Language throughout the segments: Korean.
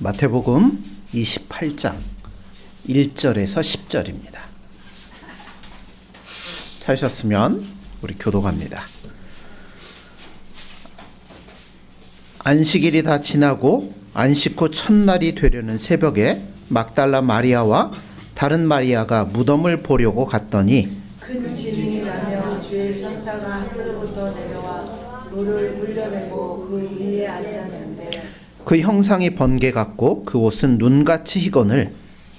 마태복음 28장 1절에서 10절입니다. 찾으셨으면 우리 교독합니다. 안식일이 다 지나고 안식 후 첫날이 되려는 새벽에 막달라 마리아와 다른 마리아가 무덤을 보려고 갔더니 큰 지진이 나며 주의 천사가 하늘로부터 내려와 노를 물려내고 그 위에 앉았는데 그 형상이 번개 같고 그 옷은 눈같이 희건을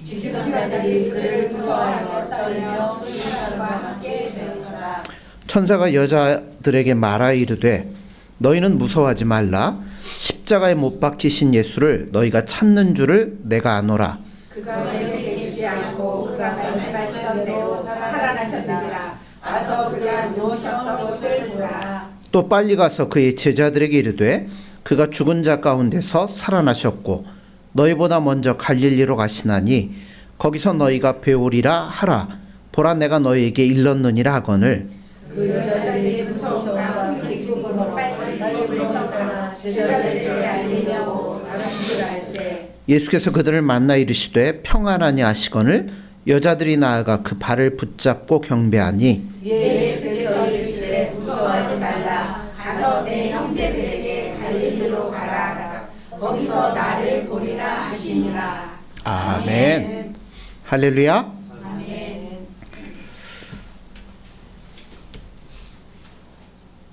지키던 자들이 그를 무서워하여 떨며 죽은 사람과 같이 되었더라. 천사가 여자들에게 말하여 이르되 너희는 무서워하지 말라. 십자가에 못 박히신 예수를 너희가 찾는 줄을 내가 아노라. 그가 여기 계시지 않고 그가 말씀하신 대로 살아나셨느니라. 와서 그가 누우셨던 곳을 보라. 또 빨리 가서 그의 제자들에게 이르되 그가 죽은 자 가운데서 살아나셨고 너희보다 먼저 갈릴리로 가시나니 거기서 너희가 배우리라 하라. 보라 내가 너희에게 일렀느니라 하거늘 그 여자들이 무서움과 기쁨으로 빨리 물러나나 제자들에게 알리며 다른 줄 알세. 예수께서 그들을 만나 이르시되 평안하니 하시거늘 여자들이 나아가 그 발을 붙잡고 경배하니 예수께서 이르시되 무서워하지 말라. 가서 내 형제들에게 갈릴리로 가라. 거기서 나를 보리라 하시니라. 아멘. 할렐루야. 아멘.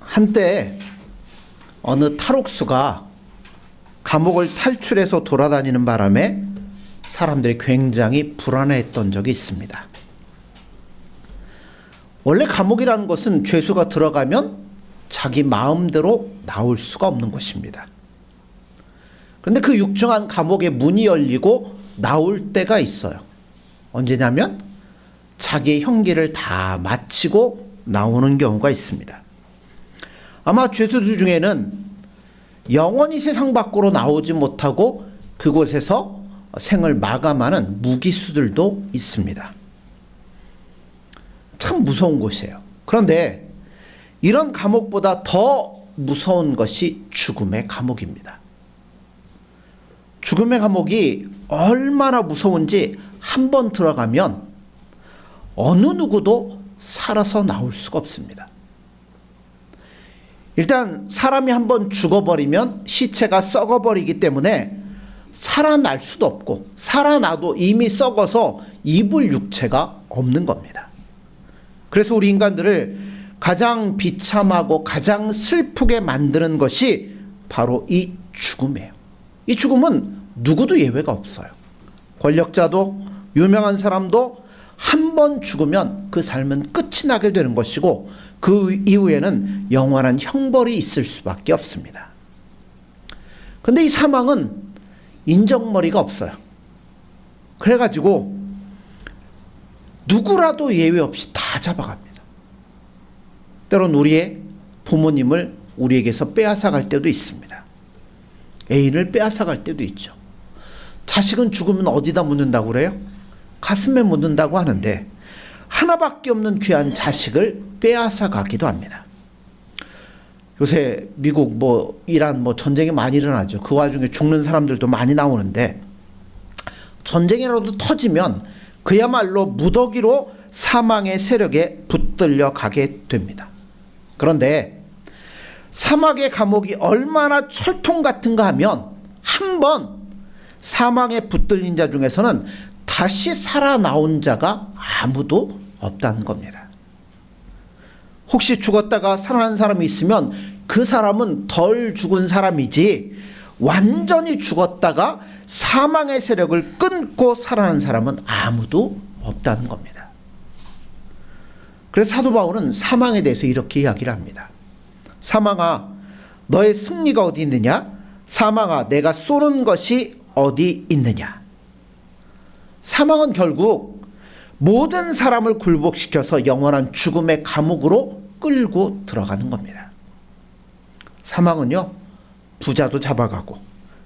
한때 어느 탈옥수가 감옥을 탈출해서 돌아다니는 바람에 사람들이 굉장히 불안해했던 적이 있습니다. 원래 감옥이라는 것은 죄수가 들어가면 자기 마음대로 나올 수가 없는 것입니다. 그런데 그 육중한 감옥의 문이 열리고 나올 때가 있어요. 언제냐면 자기의 형기를 다 마치고 나오는 경우가 있습니다. 아마 죄수들 중에는 영원히 세상 밖으로 나오지 못하고 그곳에서 생을 마감하는 무기수들도 있습니다. 참 무서운 곳이에요. 그런데 이런 감옥보다 더 무서운 것이 죽음의 감옥입니다. 죽음의 감옥이 얼마나 무서운지 한 번 들어가면 어느 누구도 살아서 나올 수가 없습니다. 일단 사람이 한 번 죽어버리면 시체가 썩어버리기 때문에 살아날 수도 없고 살아나도 이미 썩어서 입을 육체가 없는 겁니다. 그래서 우리 인간들을 가장 비참하고 가장 슬프게 만드는 것이 바로 이 죽음이에요. 이 죽음은 누구도 예외가 없어요. 권력자도 유명한 사람도 한 번 죽으면 그 삶은 끝이 나게 되는 것이고 그 이후에는 영원한 형벌이 있을 수밖에 없습니다. 그런데 이 사망은 인정머리가 없어요. 그래가지고 누구라도 예외 없이 다 잡아갑니다. 때론 우리의 부모님을 우리에게서 빼앗아갈 때도 있습니다. 애인을 빼앗아갈 때도 있죠. 자식은 죽으면 어디다 묻는다고 그래요? 가슴에 묻는다고 하는데 하나밖에 없는 귀한 자식을 빼앗아가기도 합니다. 요새 미국 이란 전쟁이 많이 일어나죠. 그 와중에 죽는 사람들도 많이 나오는데 전쟁이라도 터지면 그야말로 무더기로 사망의 세력에 붙들려 가게 됩니다. 그런데 사막의 감옥이 얼마나 철통 같은가 하면 한 번 사망에 붙들린 자 중에서는 다시 살아나온 자가 아무도 없다는 겁니다. 혹시 죽었다가 살아난 사람이 있으면 그 사람은 덜 죽은 사람이지 완전히 죽었다가 사망의 세력을 끊고 살아난 사람은 아무도 없다는 겁니다. 그래서 사도 바울은 사망에 대해서 이렇게 이야기를 합니다. 사망아 너의 승리가 어디 있느냐? 사망아 내가 쏘는 것이 어디 있느냐? 사망은 결국 모든 사람을 굴복시켜서 영원한 죽음의 감옥으로 끌고 들어가는 겁니다. 사망은요 부자도 잡아가고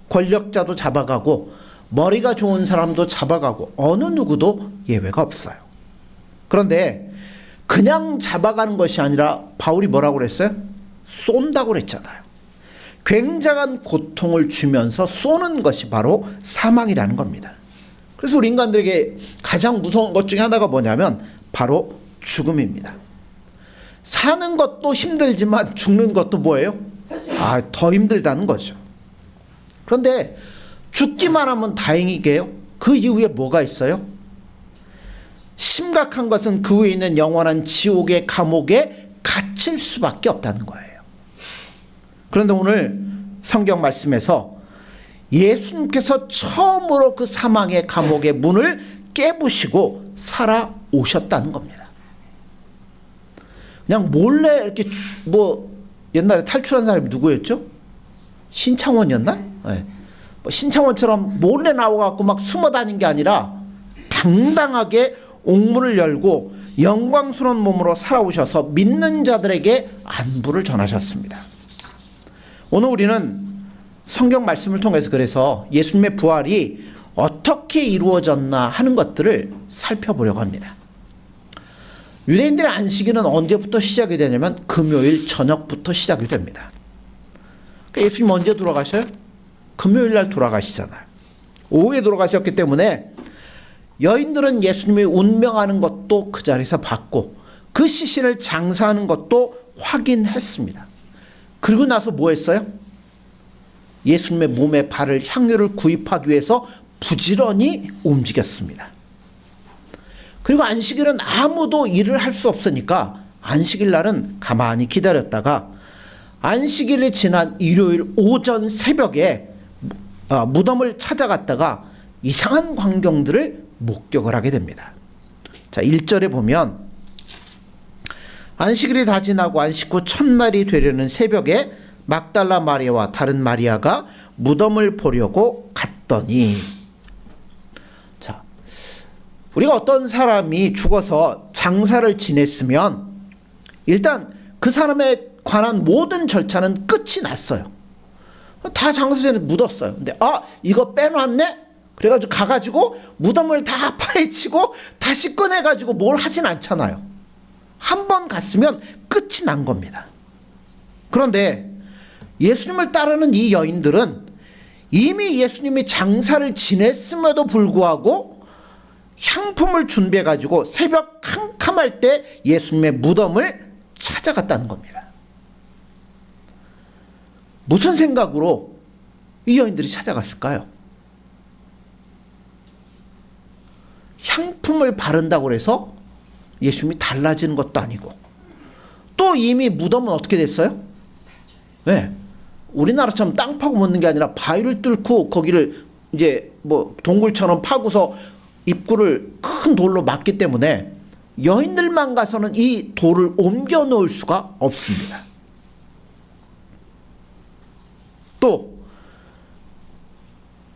권력자도 잡아가고 머리가 좋은 사람도 잡아가고 어느 누구도 예외가 없어요. 그런데 그냥 잡아가는 것이 아니라 바울이 뭐라고 그랬어요? 쏜다고 그랬잖아요. 굉장한 고통을 주면서 쏘는 것이 바로 사망이라는 겁니다. 그래서 우리 인간들에게 가장 무서운 것 중에 하나가 뭐냐면 바로 죽음입니다. 사는 것도 힘들지만 죽는 것도 뭐예요? 더 힘들다는 거죠. 그런데 죽기만 하면 다행이게요. 그 이후에 뭐가 있어요? 심각한 것은 그 후에 있는 영원한 지옥의 감옥에 갇힐 수밖에 없다는 거예요. 그런데 오늘 성경 말씀에서 예수님께서 처음으로 그 사망의 감옥의 문을 깨부시고 살아오셨다는 겁니다. 그냥 몰래 이렇게 옛날에 탈출한 사람이 누구였죠? 신창원이었나? 네. 신창원처럼 몰래 나와갖고 막 숨어 다닌 게 아니라 당당하게 옥문을 열고 영광스러운 몸으로 살아오셔서 믿는 자들에게 안부를 전하셨습니다. 오늘 우리는 성경 말씀을 통해서 그래서 예수님의 부활이 어떻게 이루어졌나 하는 것들을 살펴보려고 합니다. 유대인들의 안식일은 언제부터 시작이 되냐면 금요일 저녁부터 시작이 됩니다. 그러니까 예수님 언제 돌아가셔요? 금요일 날 돌아가시잖아요. 오후에 돌아가셨기 때문에 여인들은 예수님이 운명하는 것도 그 자리에서 봤고 그 시신을 장사하는 것도 확인했습니다. 그리고 나서 뭐 했어요? 예수님의 몸에 바를 향유를 구입하기 위해서 부지런히 움직였습니다. 그리고 안식일은 아무도 일을 할 수 없으니까 안식일 날은 가만히 기다렸다가 안식일이 지난 일요일 오전 새벽에 무덤을 찾아갔다가 이상한 광경들을 목격을 하게 됩니다. 자, 1절에 보면 안식일이 다 지나고 안식 후 첫날이 되려는 새벽에 막달라 마리아와 다른 마리아가 무덤을 보려고 갔더니, 자, 우리가 어떤 사람이 죽어서 장사를 지냈으면 일단 그 사람에 관한 모든 절차는 끝이 났어요. 다 장사 전에 묻었어요. 근데 이거 빼놨네? 그래가지고 가가지고 무덤을 다 파헤치고 다시 꺼내가지고 뭘 하진 않잖아요. 한 번 갔으면 끝이 난 겁니다. 그런데 예수님을 따르는 이 여인들은 이미 예수님이 장사를 지냈음에도 불구하고 향품을 준비해가지고 새벽 캄캄할 때 예수님의 무덤을 찾아갔다는 겁니다. 무슨 생각으로 이 여인들이 찾아갔을까요? 향품을 바른다고 해서 예수님이 달라지는 것도 아니고, 또 이미 무덤은 어떻게 됐어요? 네. 우리나라처럼 땅 파고 묻는 게 아니라 바위를 뚫고 거기를 이제 동굴처럼 파고서 입구를 큰 돌로 막기 때문에 여인들만 가서는 이 돌을 옮겨 놓을 수가 없습니다. 또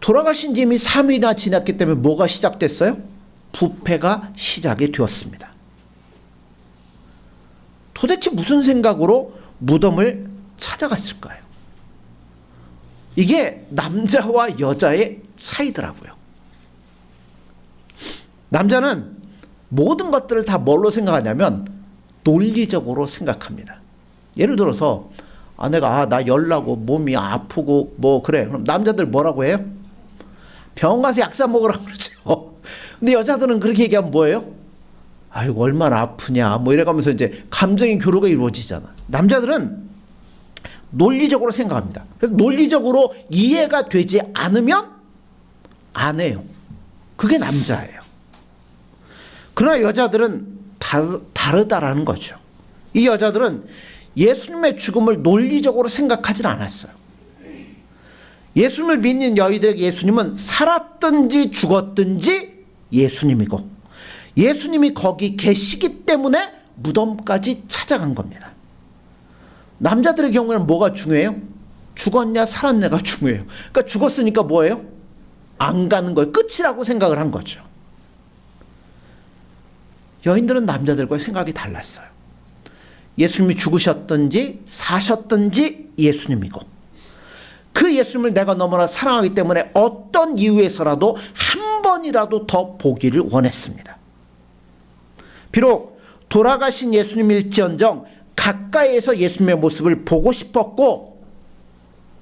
돌아가신 지 이미 3일이나 지났기 때문에 뭐가 시작됐어요? 부패가 시작이 되었습니다. 도대체 무슨 생각으로 무덤을 찾아갔을까요? 이게 남자와 여자의 차이더라고요. 남자는 모든 것들을 다 뭘로 생각하냐면 논리적으로 생각합니다. 예를 들어서 내가 나 열나고 몸이 아프고 그래. 그럼 남자들 뭐라고 해요? 병원 가서 약 사 먹으라고 그러죠. 근데 여자들은 그렇게 얘기하면 뭐예요? 아이고 얼마나 아프냐 이래가면서 이제 감정의 교류가 이루어지잖아. 남자들은 논리적으로 생각합니다. 그래서 논리적으로 이해가 되지 않으면 안 해요. 그게 남자예요. 그러나 여자들은 다르다라는 거죠. 이 여자들은 예수님의 죽음을 논리적으로 생각하진 않았어요. 예수님을 믿는 여인들에게 예수님은 살았든지 죽었든지 예수님이고, 예수님이 거기 계시기 때문에 무덤까지 찾아간 겁니다. 남자들의 경우에는 뭐가 중요해요? 죽었냐 살았냐가 중요해요. 그러니까 죽었으니까 뭐예요? 안 가는 거예요. 끝이라고 생각을 한 거죠. 여인들은 남자들과 생각이 달랐어요. 예수님이 죽으셨든지 사셨든지 예수님이고, 그 예수님을 내가 너무나 사랑하기 때문에 어떤 이유에서라도 한 번이라도 더 보기를 원했습니다. 비록 돌아가신 예수님일지언정 가까이에서 예수님의 모습을 보고 싶었고,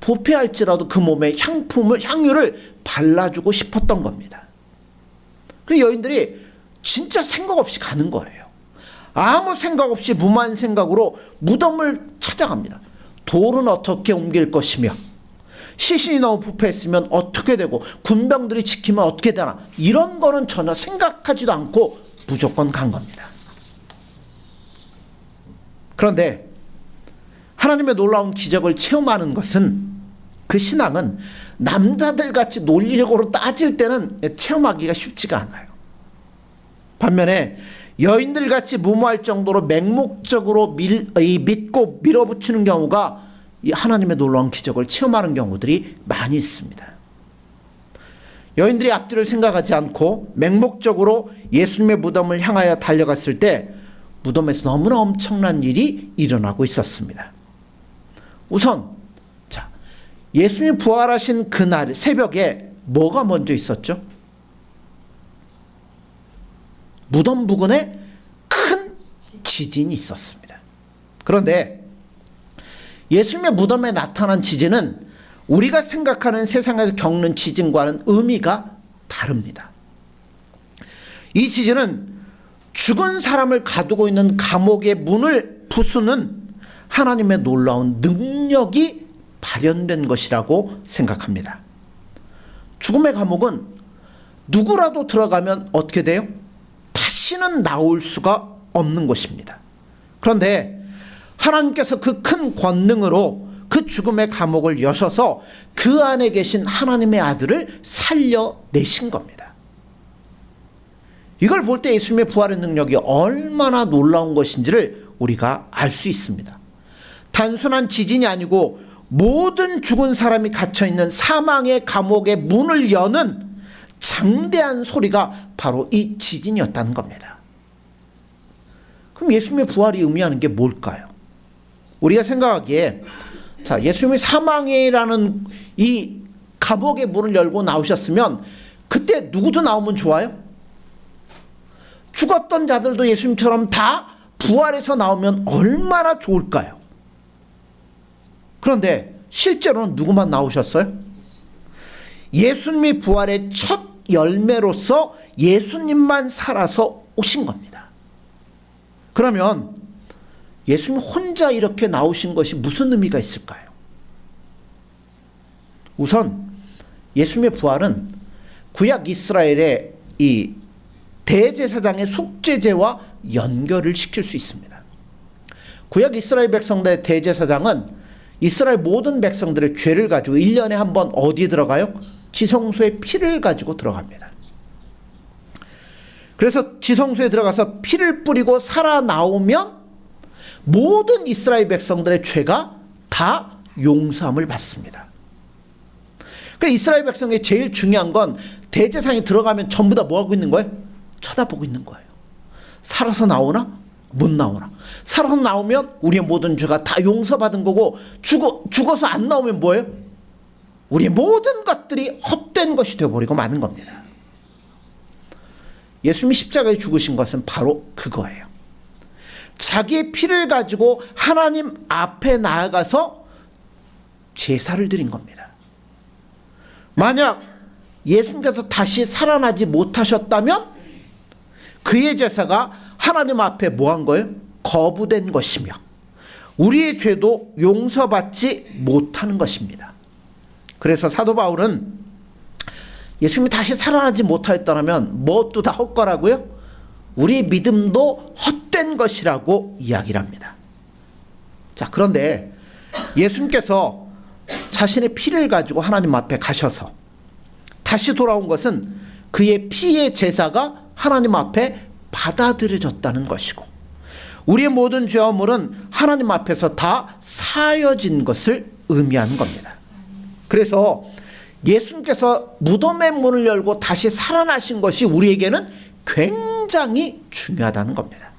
부패할지라도 그 몸에 향유를 발라주고 싶었던 겁니다. 그 여인들이 진짜 생각 없이 가는 거예요. 아무 생각 없이 무모한 생각으로 무덤을 찾아갑니다. 돌은 어떻게 옮길 것이며 시신이 너무 부패했으면 어떻게 되고 군병들이 지키면 어떻게 되나, 이런 거는 전혀 생각하지도 않고 무조건 간 겁니다. 그런데 하나님의 놀라운 기적을 체험하는 것은, 그 신앙은 남자들같이 논리적으로 따질 때는 체험하기가 쉽지가 않아요. 반면에 여인들같이 무모할 정도로 맹목적으로 믿고 밀어붙이는 경우가 이 하나님의 놀라운 기적을 체험하는 경우들이 많이 있습니다. 여인들이 앞뒤를 생각하지 않고 맹목적으로 예수님의 무덤을 향하여 달려갔을 때 무덤에서 너무나 엄청난 일이 일어나고 있었습니다. 우선 예수님이 부활하신 그날 새벽에 뭐가 먼저 있었죠? 무덤 부근에 큰 지진이 있었습니다. 그런데 예수님의 무덤에 나타난 지진은 우리가 생각하는 세상에서 겪는 지진과는 의미가 다릅니다. 이 지진은 죽은 사람을 가두고 있는 감옥의 문을 부수는 하나님의 놀라운 능력이 발현된 것이라고 생각합니다. 죽음의 감옥은 누구라도 들어가면 어떻게 돼요? 다시는 나올 수가 없는 것입니다. 그런데 하나님께서 그 큰 권능으로 그 죽음의 감옥을 여셔서 그 안에 계신 하나님의 아들을 살려내신 겁니다. 이걸 볼 때 예수님의 부활의 능력이 얼마나 놀라운 것인지를 우리가 알 수 있습니다. 단순한 지진이 아니고 모든 죽은 사람이 갇혀있는 사망의 감옥의 문을 여는 장대한 소리가 바로 이 지진이었다는 겁니다. 그럼 예수님의 부활이 의미하는 게 뭘까요? 우리가 생각하기에 예수님이 사망이라는 이 감옥의 문을 열고 나오셨으면 그때 누구도 나오면 좋아요? 죽었던 자들도 예수님처럼 다 부활해서 나오면 얼마나 좋을까요? 그런데 실제로는 누구만 나오셨어요? 예수님이 부활의 첫 열매로서 예수님만 살아서 오신 겁니다. 그러면 예수님 혼자 이렇게 나오신 것이 무슨 의미가 있을까요? 우선 예수님의 부활은 구약 이스라엘의 이 대제사장의 속죄제와 연결을 시킬 수 있습니다. 구약 이스라엘 백성들의 대제사장은 이스라엘 모든 백성들의 죄를 가지고 1년에 한 번 어디에 들어가요? 지성소에 피를 가지고 들어갑니다. 그래서 지성소에 들어가서 피를 뿌리고 살아나오면 모든 이스라엘 백성들의 죄가 다 용서함을 받습니다. 그러니까 이스라엘 백성의 제일 중요한 건 대제사장이 들어가면 전부 다 뭐하고 있는 거예요? 쳐다보고 있는 거예요. 살아서 나오나? 못 나오나? 살아서 나오면 우리의 모든 죄가 다 용서받은 거고, 죽어서 안 나오면 뭐예요? 우리의 모든 것들이 헛된 것이 되어버리고 마는 겁니다. 예수님이 십자가에 죽으신 것은 바로 그거예요. 자기의 피를 가지고 하나님 앞에 나아가서 제사를 드린 겁니다. 만약 예수님께서 다시 살아나지 못하셨다면 그의 제사가 하나님 앞에 뭐한 거예요? 거부된 것이며 우리의 죄도 용서받지 못하는 것입니다. 그래서 사도 바울은 예수님이 다시 살아나지 못하였다면 뭣도 다 헛거라고요? 우리의 믿음도 헛된 것이라고 이야기를 합니다. 그런데 예수님께서 자신의 피를 가지고 하나님 앞에 가셔서 다시 돌아온 것은 그의 피의 제사가 하나님 앞에 받아들여졌다는 것이고, 우리의 모든 죄업물은 하나님 앞에서 다 사여진 것을 의미하는 겁니다. 그래서 예수님께서 무덤의 문을 열고 다시 살아나신 것이 우리에게는 굉장히 중요하다는 겁니다.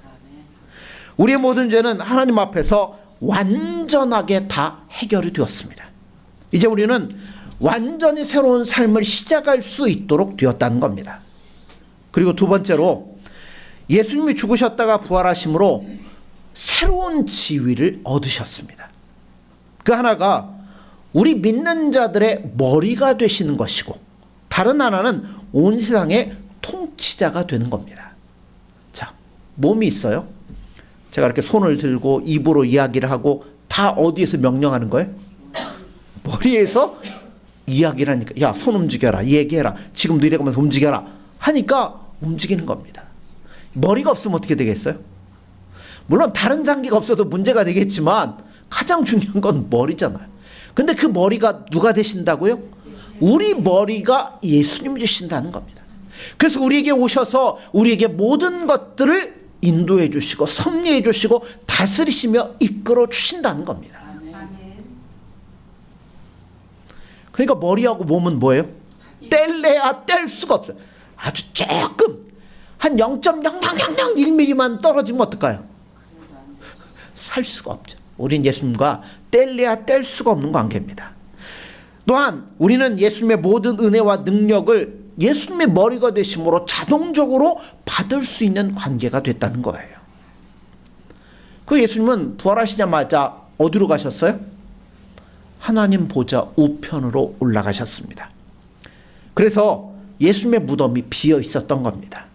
우리의 모든 죄는 하나님 앞에서 완전하게 다 해결이 되었습니다. 이제 우리는 완전히 새로운 삶을 시작할 수 있도록 되었다는 겁니다. 그리고 두 번째로 예수님이 죽으셨다가 부활하심으로 새로운 지위를 얻으셨습니다. 그 하나가 우리 믿는 자들의 머리가 되시는 것이고, 다른 하나는 온 세상의 통치자가 되는 겁니다. 자, 몸이 있어요. 제가 이렇게 손을 들고 입으로 이야기를 하고 다 어디에서 명령하는 거예요? 머리에서 이야기를 하니까, 야, 손 움직여라, 얘기해라, 지금도 이래가면서 움직여라 하니까 움직이는 겁니다. 머리가 없으면 어떻게 되겠어요? 물론 다른 장기가 없어도 문제가 되겠지만 가장 중요한 건 머리잖아요. 근데 그 머리가 누가 되신다고요? 우리 머리가 예수님 주신다는 겁니다. 그래서 우리에게 오셔서 우리에게 모든 것들을 인도해 주시고 섭리해 주시고 다스리시며 이끌어 주신다는 겁니다. 그러니까 머리하고 몸은 뭐예요? 뗄래야 뗄 수가 없어요. 아주 조금 한 0.0001mm만 떨어지면 어떨까요? 살 수가 없죠. 우린 예수님과 뗄래야 뗄 수가 없는 관계입니다. 또한 우리는 예수님의 모든 은혜와 능력을 예수님의 머리가 되심으로 자동적으로 받을 수 있는 관계가 됐다는 거예요. 그 예수님은 부활하시자마자 어디로 가셨어요? 하나님 보좌 우편으로 올라가셨습니다. 그래서 예수님의 무덤이 비어 있었던 겁니다.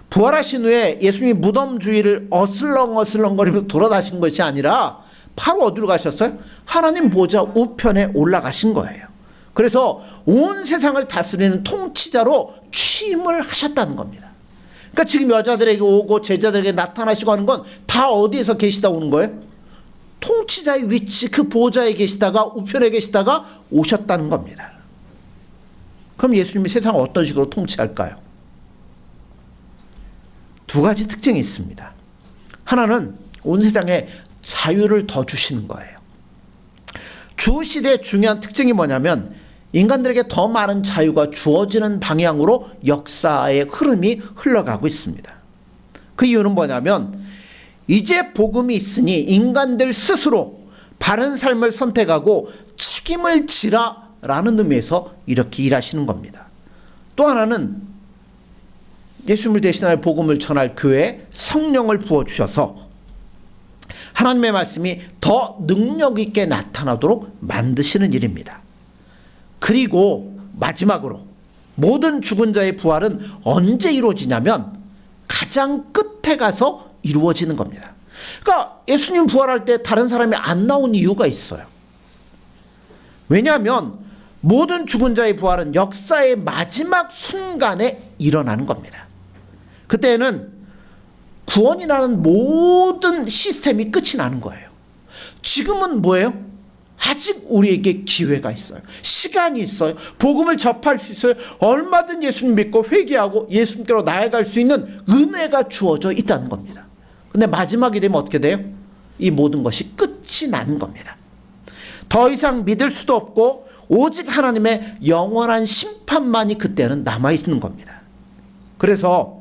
부활하신 후에 예수님이 무덤 주위를 어슬렁어슬렁거리면서 돌아다신 것이 아니라 바로 어디로 가셨어요? 하나님 보좌 우편에 올라가신 거예요. 그래서 온 세상을 다스리는 통치자로 취임을 하셨다는 겁니다. 그러니까 지금 여자들에게 오고 제자들에게 나타나시고 하는 건 다 어디에서 계시다 오는 거예요? 통치자의 위치, 그 보좌에 계시다가 우편에 계시다가 오셨다는 겁니다. 그럼 예수님이 세상을 어떤 식으로 통치할까요? 두 가지 특징이 있습니다. 하나는 온 세상에 자유를 더 주시는 거예요. 주 시대의 중요한 특징이 뭐냐면 인간들에게 더 많은 자유가 주어지는 방향으로 역사의 흐름이 흘러가고 있습니다. 그 이유는 뭐냐면 이제 복음이 있으니 인간들 스스로 바른 삶을 선택하고 책임을 지라라는 의미에서 이렇게 일하시는 겁니다. 또 하나는 예수님을 대신할 복음을 전할 교회에 성령을 부어주셔서 하나님의 말씀이 더 능력 있게 나타나도록 만드시는 일입니다. 그리고 마지막으로 모든 죽은 자의 부활은 언제 이루어지냐면 가장 끝에 가서 이루어지는 겁니다. 그러니까 예수님 부활할 때 다른 사람이 안 나온 이유가 있어요. 왜냐하면 모든 죽은 자의 부활은 역사의 마지막 순간에 일어나는 겁니다. 그때는 구원이라는 모든 시스템이 끝이 나는 거예요. 지금은 뭐예요? 아직 우리에게 기회가 있어요. 시간이 있어요. 복음을 접할 수 있어요. 얼마든 예수님 믿고 회개하고 예수님께로 나아갈 수 있는 은혜가 주어져 있다는 겁니다. 근데 마지막이 되면 어떻게 돼요? 이 모든 것이 끝이 나는 겁니다. 더 이상 믿을 수도 없고 오직 하나님의 영원한 심판만이 그때는 남아있는 겁니다. 그래서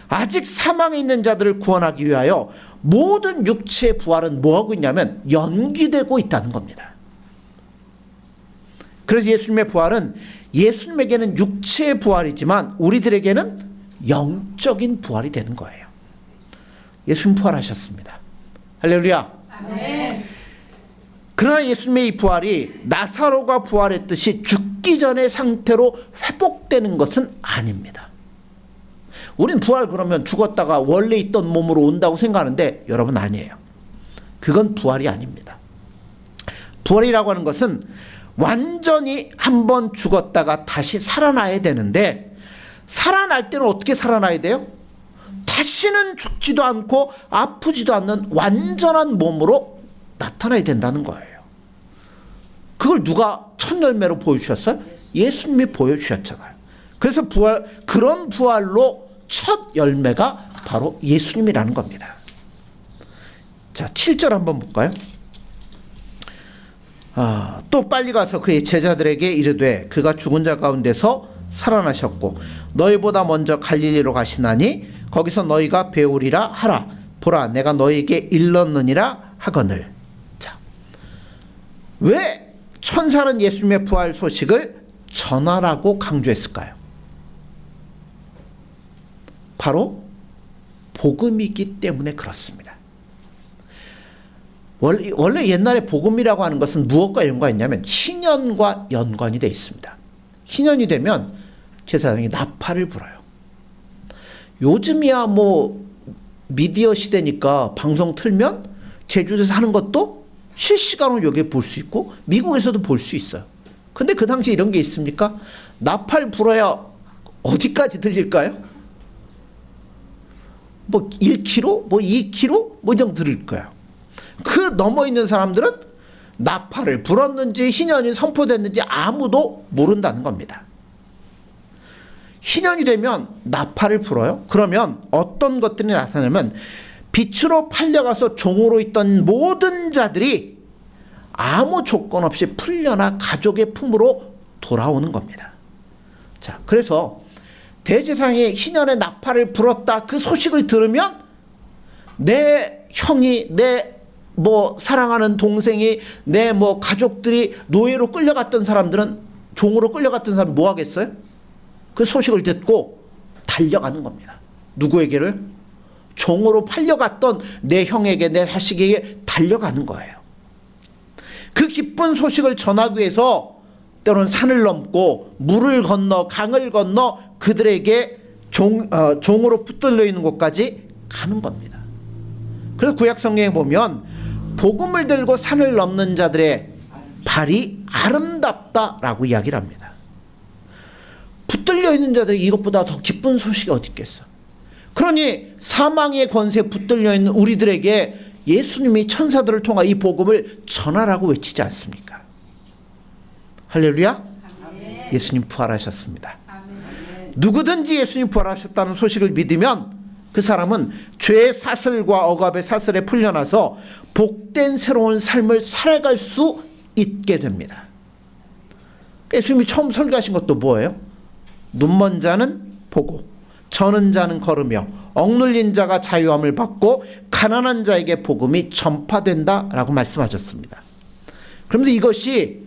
아직 사망에 있는 자들을 구원하기 위하여 모든 육체의 부활은 뭐하고 있냐면 연기되고 있다는 겁니다. 그래서 예수님의 부활은 예수님에게는 육체의 부활이지만 우리들에게는 영적인 부활이 되는 거예요. 예수님 부활하셨습니다. 할렐루야. 아멘. 그러나 예수님의 이 부활이 나사로가 부활했듯이 죽기 전의 상태로 회복되는 것은 아닙니다. 우린 부활 그러면 죽었다가 원래 있던 몸으로 온다고 생각하는데 여러분 아니에요. 그건 부활이 아닙니다. 부활이라고 하는 것은 완전히 한번 죽었다가 다시 살아나야 되는데 살아날 때는 어떻게 살아나야 돼요? 다시는 죽지도 않고 아프지도 않는 완전한 몸으로 나타나야 된다는 거예요. 그걸 누가 첫 열매로 보여주셨어요? 예수님이 보여주셨잖아요. 그래서 그런 부활로 첫 열매가 바로 예수님이라는 겁니다. 자, 7절 한번 볼까요? 또 빨리 가서 그의 제자들에게 이르되 그가 죽은 자 가운데서 살아나셨고 너희보다 먼저 갈릴리로 가시나니 거기서 너희가 배우리라 하라. 보라 내가 너희에게 일렀느니라 하거늘. 자, 왜 천사는 예수님의 부활 소식을 전하라고 강조했을까요? 바로 복음이기 때문에 그렇습니다. 원래 옛날에 복음이라고 하는 것은 무엇과 연관있냐면 희년과 연관이 되어 있습니다. 희년이 되면 제사장이 나팔을 불어요. 요즘이야 뭐 미디어 시대니까 방송 틀면 제주도에서 하는 것도 실시간으로 여기에 볼 수 있고 미국에서도 볼 수 있어요. 근데 그 당시에 이런 게 있습니까? 나팔 불어야 어디까지 들릴까요? 뭐 1km? 뭐 2km? 뭐 이 정도 들릴 거예요. 그 넘어 있는 사람들은 나팔을 불었는지 희년이 선포됐는지 아무도 모른다는 겁니다. 희년이 되면 나팔을 불어요. 그러면 어떤 것들이 나타나냐면 빛으로 팔려가서 종으로 있던 모든 자들이 아무 조건 없이 풀려나 가족의 품으로 돌아오는 겁니다. 자, 그래서 대제사장이 희년의 나팔을 불었다 그 소식을 들으면 내 형이 내 뭐 사랑하는 동생이 내 뭐 가족들이 노예로 끌려갔던 사람들은 종으로 끌려갔던 사람 뭐 하겠어요? 그 소식을 듣고 달려가는 겁니다. 누구에게를? 종으로 팔려갔던 내 형에게 내 자식에게 달려가는 거예요. 그 기쁜 소식을 전하기 위해서 때로는 산을 넘고 물을 건너 강을 건너 그들에게 종으로 붙들려 있는 곳까지 가는 겁니다. 그래서 구약 성경에 보면 복음을 들고 산을 넘는 자들의 발이 아름답다라고 이야기를 합니다. 붙들려 있는 자들이 이것보다 더 기쁜 소식이 어디 있겠어. 그러니 사망의 권세에 붙들려 있는 우리들에게 예수님이 천사들을 통해 이 복음을 전하라고 외치지 않습니까? 할렐루야. 아멘. 예수님 부활하셨습니다. 아멘. 누구든지 예수님 부활하셨다는 소식을 믿으면 그 사람은 죄의 사슬과 억압의 사슬에 풀려나서 복된 새로운 삶을 살아갈 수 있게 됩니다. 예수님이 처음 설교하신 것도 뭐예요? 눈먼 자는 보고 저는 자는 걸으며 억눌린 자가 자유함을 받고 가난한 자에게 복음이 전파된다라고 말씀하셨습니다. 그러면서 이것이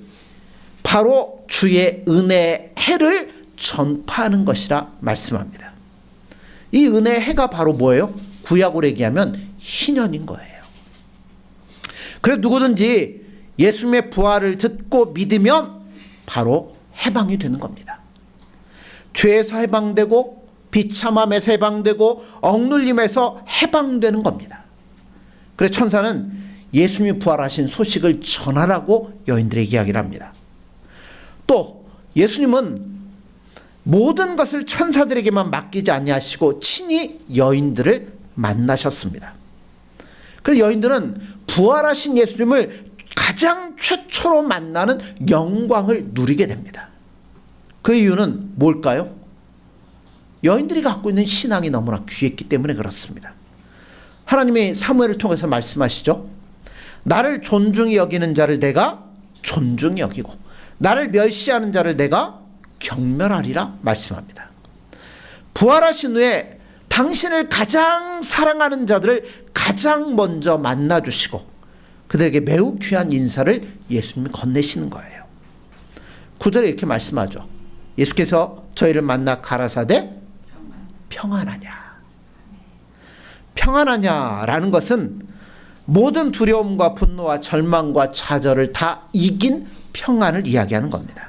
바로 주의 은혜의 해를 전파하는 것이라 말씀합니다. 이 은혜의 해가 바로 뭐예요? 구약으로 얘기하면 희년인 거예요. 그래서 누구든지 예수님의 부활을 듣고 믿으면 바로 해방이 되는 겁니다. 죄에서 해방되고 비참함에서 해방되고 억눌림에서 해방되는 겁니다. 그래서 천사는 예수님이 부활하신 소식을 전하라고 여인들에게 이야기를 합니다. 또 예수님은 모든 것을 천사들에게만 맡기지 아니하시고 친히 여인들을 만나셨습니다. 그래서 여인들은 부활하신 예수님을 가장 최초로 만나는 영광을 누리게 됩니다. 그 이유는 뭘까요? 여인들이 갖고 있는 신앙이 너무나 귀했기 때문에 그렇습니다. 하나님이 사무엘을 통해서 말씀하시죠. 나를 존중히 여기는 자를 내가 존중히 여기고 나를 멸시하는 자를 내가 경멸하리라 말씀합니다. 부활하신 후에 당신을 가장 사랑하는 자들을 가장 먼저 만나주시고 그들에게 매우 귀한 인사를 예수님이 건네시는 거예요. 9절에 이렇게 말씀하죠. 예수께서 저희를 만나 가라사대 평안하냐. 평안하냐라는 것은 모든 두려움과 분노와 절망과 좌절을 다 이긴 평안을 이야기하는 겁니다.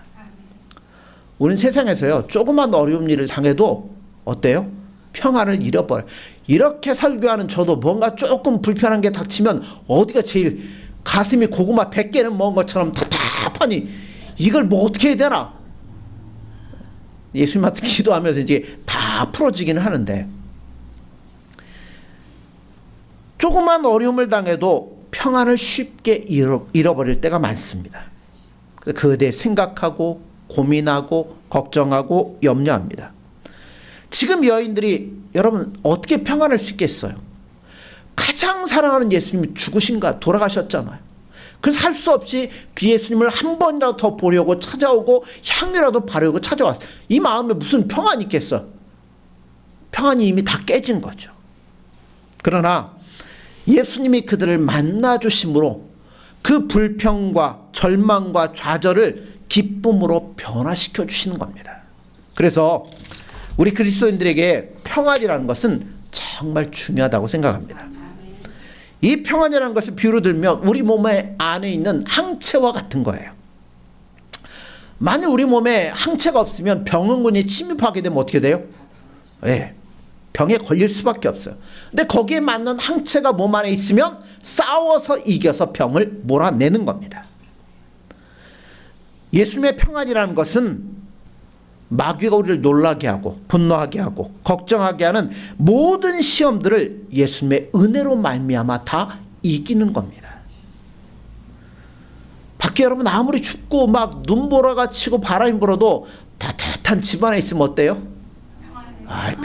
우리는 세상에서요 조그만 어려운 일을 당해도 어때요? 평안을 잃어버려. 이렇게 설교하는 저도 뭔가 조금 불편한 게 닥치면 어디가 제일 가슴이 고구마 100개는 먹은 것처럼 답답하니 이걸 뭐 어떻게 해야 되나? 예수님한테 기도하면서 이제 다 풀어지기는 하는데 조그만 어려움을 당해도 평안을 쉽게 잃어버릴 때가 많습니다. 그에 대해 생각하고 고민하고 걱정하고 염려합니다. 지금 여인들이 여러분 어떻게 평안할 수 있겠어요? 가장 사랑하는 예수님이 죽으신가 돌아가셨잖아요. 그래서 할 수 없이 그 예수님을 한 번이라도 더 보려고 찾아오고 향이라도 바르고 찾아왔어요. 이 마음에 무슨 평안이 있겠어? 평안이 이미 다 깨진 거죠. 그러나 예수님이 그들을 만나주심으로 그 불평과 절망과 좌절을 기쁨으로 변화시켜 주시는 겁니다. 그래서 우리 그리스도인들에게 평안이라는 것은 정말 중요하다고 생각합니다. 이 평안이라는 것을 비유로 들면 우리 몸의 안에 있는 항체와 같은 거예요. 만약 우리 몸에 항체가 없으면 병원군이 침입하게 되면 어떻게 돼요? 예, 병에 걸릴 수밖에 없어요. 근데 거기에 맞는 항체가 몸 안에 있으면 싸워서 이겨서 병을 몰아내는 겁니다. 예수님의 평안이라는 것은 마귀가 우리를 놀라게 하고 분노하게 하고 걱정하게 하는 모든 시험들을 예수님의 은혜로 말미암아 다 이기는 겁니다. 밖에 여러분 아무리 춥고 막 눈보라가 치고 바람이 불어도 따뜻한 집 안에 있으면 어때요?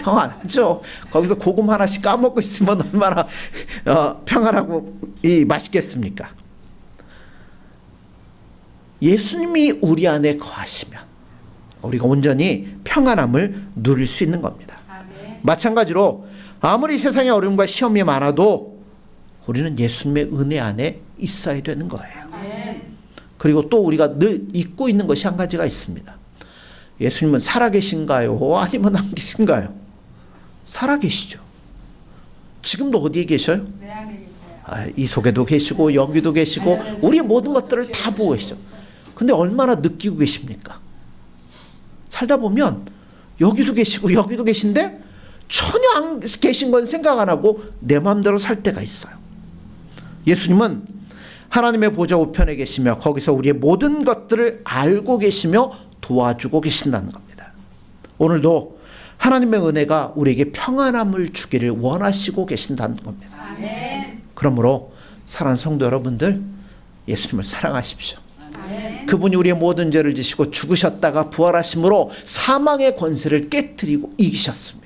평안하죠. 거기서 고구마 하나씩 까먹고 있으면 얼마나 평안하고 맛있겠습니까? 예수님이 우리 안에 거하시면 우리가 온전히 평안함을 누릴 수 있는 겁니다. 아멘. 마찬가지로 아무리 세상에 어려움과 시험이 많아도 우리는 예수님의 은혜 안에 있어야 되는 거예요. 아멘. 그리고 또 우리가 늘 잊고 있는 것이 한 가지가 있습니다. 예수님은 살아계신가요? 아니면 안 계신가요? 살아계시죠. 지금도 어디에 계셔요? 내 안에 계셔요. 이 속에도 계시고 여기도 계시고 우리의 모든 것들을 다 보고 계시죠. 근데 얼마나 느끼고 계십니까? 살다 보면 여기도 계시고 여기도 계신데 전혀 안 계신 건 생각 안 하고 내 마음대로 살 때가 있어요. 예수님은 하나님의 보좌 우편에 계시며 거기서 우리의 모든 것들을 알고 계시며 도와주고 계신다는 겁니다. 오늘도 하나님의 은혜가 우리에게 평안함을 주기를 원하시고 계신다는 겁니다. 아멘. 그러므로 사랑하는 성도 여러분들, 예수님을 사랑하십시오. 아멘. 그분이 우리의 모든 죄를 지시고 죽으셨다가 부활하심으로 사망의 권세를 깨뜨리고 이기셨습니다.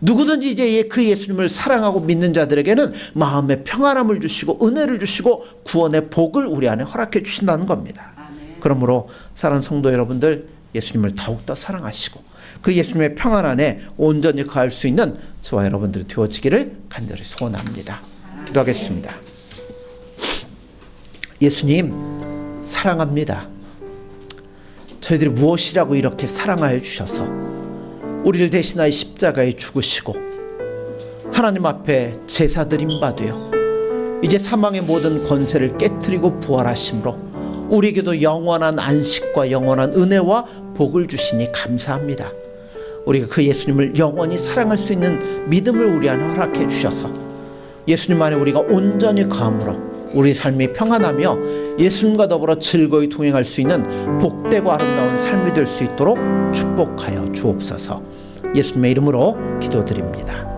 누구든지 이제 그 예수님을 사랑하고 믿는 자들에게는 마음의 평안함을 주시고 은혜를 주시고 구원의 복을 우리 안에 허락해 주신다는 겁니다. 아멘. 그러므로 사랑하는 성도 여러분들, 예수님을 더욱더 사랑하시고 그 예수님의 평안 안에 온전히 거할 수 있는 저와 여러분들이 되어지기를 간절히 소원합니다. 기도하겠습니다. 예수님 사랑합니다. 저희들이 무엇이라고 이렇게 사랑하여 주셔서 우리를 대신하여 십자가에 죽으시고 하나님 앞에 제사 드린 바 되어 이제 사망의 모든 권세를 깨뜨리고 부활하심으로 우리에게도 영원한 안식과 영원한 은혜와 복을 주시니 감사합니다. 우리가 그 예수님을 영원히 사랑할 수 있는 믿음을 우리 안에 허락해 주셔서 예수님 안에 우리가 온전히 거함으로 우리 삶이 평안하며 예수님과 더불어 즐거이 동행할 수 있는 복되고 아름다운 삶이 될 수 있도록 축복하여 주옵소서. 예수님의 이름으로 기도드립니다.